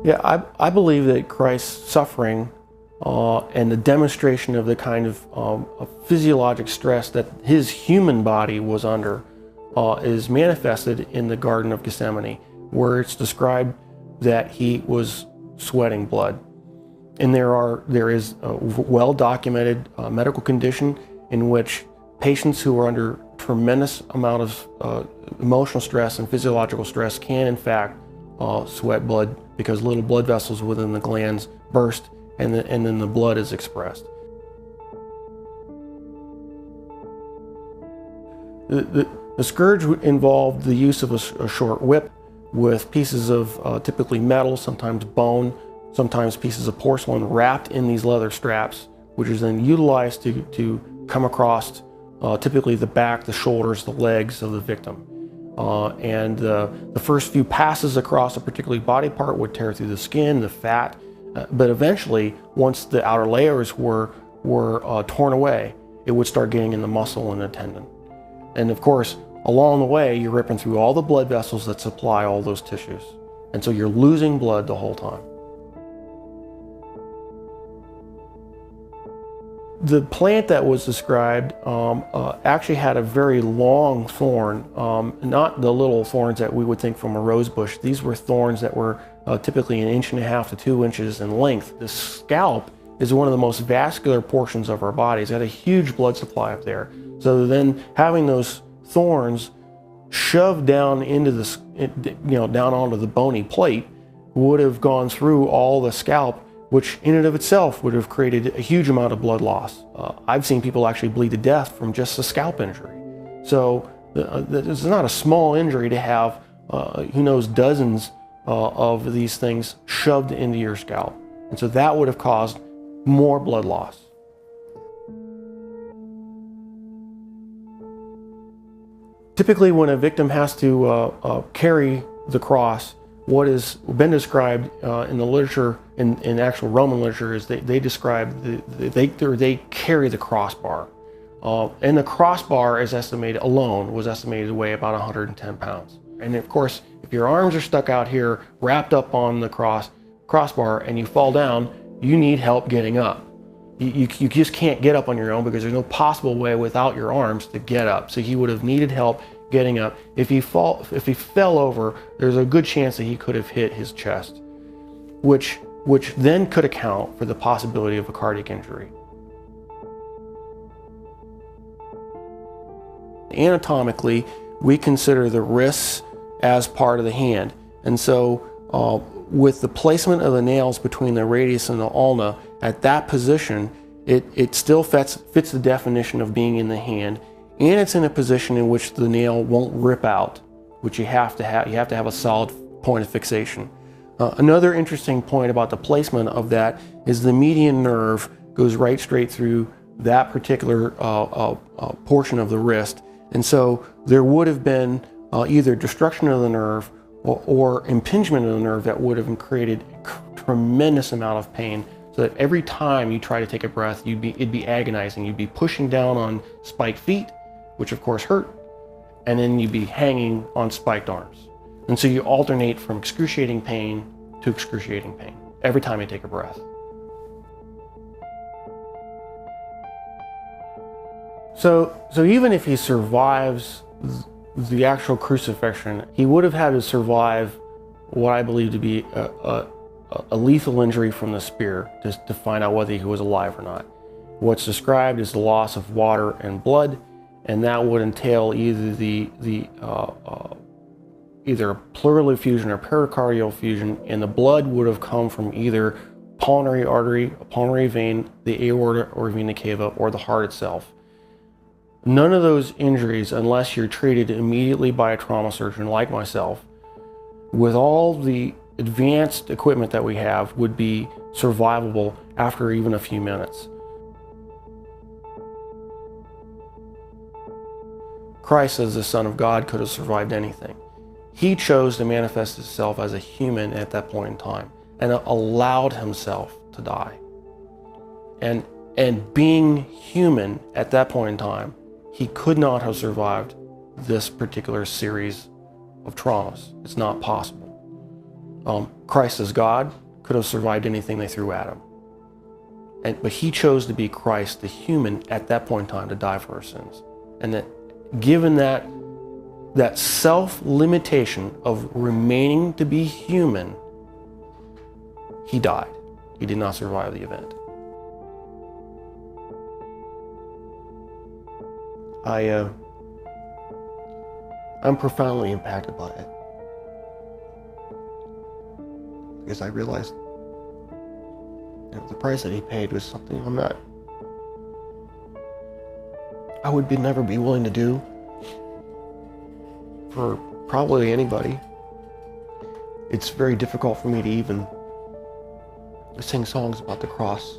Yeah, I believe that Christ's suffering and the demonstration of the kind of physiologic stress that his human body was under is manifested in the Garden of Gethsemane, where it's described that he was sweating blood. And there is a well-documented medical condition in which patients who are under tremendous amount of emotional stress and physiological stress can in fact sweat blood, because little blood vessels within the glands burst and then the blood is expressed. The scourge involved the use of a short whip with pieces of typically metal, sometimes bone, sometimes pieces of porcelain wrapped in these leather straps, which is then utilized to come across typically the back, the shoulders, the legs of the victim. And the first few passes across a particular body part would tear through the skin, the fat, but eventually, once the outer layers were torn away, it would start getting in the muscle and the tendon. And of course, along the way, you're ripping through all the blood vessels that supply all those tissues. And so you're losing blood the whole time. The plant that was described actually had a very long thorn, not the little thorns that we would think from a rose bush. These were thorns that were typically 1.5 to 2 inches in length. The scalp is one of the most vascular portions of our body. It's got a huge blood supply up there. So then having those thorns shoved down into down onto the bony plate would have gone through all the scalp, which in and of itself would have created a huge amount of blood loss. I've seen people actually bleed to death from just a scalp injury. So it's not a small injury to have, who knows, dozens of these things shoved into your scalp. And so that would have caused more blood loss. Typically, when a victim has to carry the cross, what has been described in the literature, in actual Roman literature, is they describe they carry the crossbar, and the crossbar is estimated alone was estimated to weigh about 110 pounds. And of course, if your arms are stuck out here, wrapped up on the crossbar, and you fall down, you need help getting up. You just can't get up on your own, because there's no possible way without your arms to get up. So he would have needed help getting up. If he fell over, there's a good chance that he could have hit his chest, which then could account for the possibility of a cardiac injury. Anatomically, we consider the wrists as part of the hand, and so with the placement of the nails between the radius and the ulna, at that position, it still fits the definition of being in the hand, and it's in a position in which the nail won't rip out, which you have to have a solid point of fixation. Another interesting point about the placement of that is the median nerve goes right straight through that particular portion of the wrist, and so there would have been either destruction of the nerve or impingement of the nerve that would have created a tremendous amount of pain, so that every time you try to take a breath, it'd be agonizing. You'd be pushing down on spiked feet, which of course hurt, and then you'd be hanging on spiked arms. And so you alternate from excruciating pain to excruciating pain every time you take a breath. So even if he survives the actual crucifixion, he would have had to survive what I believe to be a lethal injury from the spear to find out whether he was alive or not. What's described is the loss of water and blood, and that would entail either either a pleural effusion or pericardial effusion, and the blood would have come from either pulmonary artery, a pulmonary vein, the aorta or vena cava, or the heart itself. None of those injuries, unless you're treated immediately by a trauma surgeon like myself, with all the advanced equipment that we have, would be survivable after even a few minutes. Christ, as the Son of God, could have survived anything. He chose to manifest himself as a human at that point in time and allowed himself to die. And being human at that point in time, he could not have survived this particular series of traumas. It's not possible. Christ as God could have survived anything they threw at him. But he chose to be Christ, the human, at that point in time to die for our sins. And that given that self-limitation of remaining to be human, he died. He did not survive the event. I'm profoundly impacted by it. Because I realized the price that he paid was something I would never be willing to do for probably anybody. It's very difficult for me to even sing songs about the cross,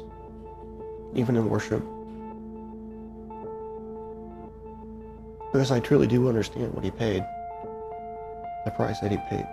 even in worship. Because I truly do understand what he paid, the price that he paid.